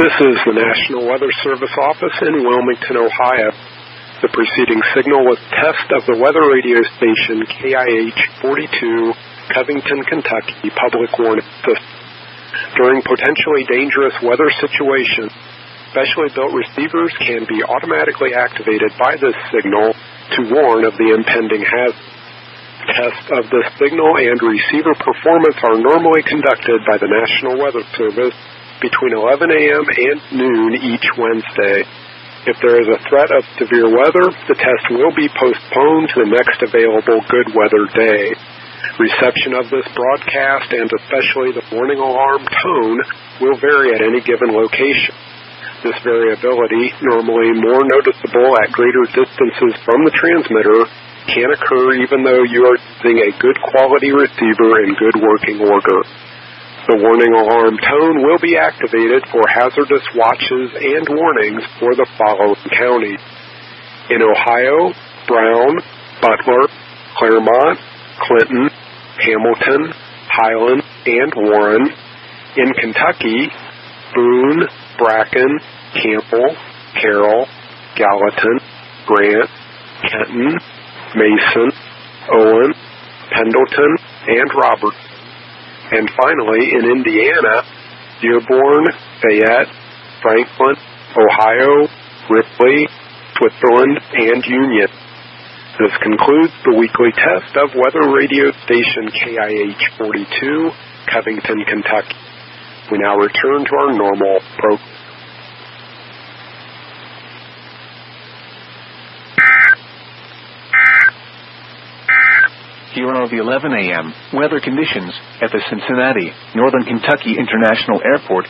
This is the National Weather Service office in Wilmington, Ohio. The preceding signal was a test of the weather radio station KIH42, Covington, Kentucky, public warning system. During potentially dangerous weather situations, specially built receivers can be automatically activated by this signal to warn of the impending hazard. Tests of this signal and receiver performance are normally conducted by the National Weather Service between 11 a.m. and noon each Wednesday. If there is a threat of severe weather, the test will be postponed to the next available good weather day. Reception of this broadcast, and especially the warning alarm tone, will vary at any given location. This variability, normally more noticeable at greater distances from the transmitter, can occur even though you are using a good quality receiver in good working order. The warning alarm tone will be activated for hazardous watches and warnings for the following counties: in Ohio, Brown, Butler, Claremont, Clinton, Hamilton, Highland, and Warren; in Kentucky, Boone, Bracken, Campbell, Carroll, Gallatin, Grant, Kenton, Mason, Owen, Pendleton, and Robertson. And finally, in Indiana, Dearborn, Fayette, Franklin, Ohio, Ripley, Switzerland, and Union. This concludes the weekly test of weather radio station KIH42, Covington, Kentucky. We now return to our normal program. Here are the 11 a.m. weather conditions at the Cincinnati, Northern Kentucky International Airport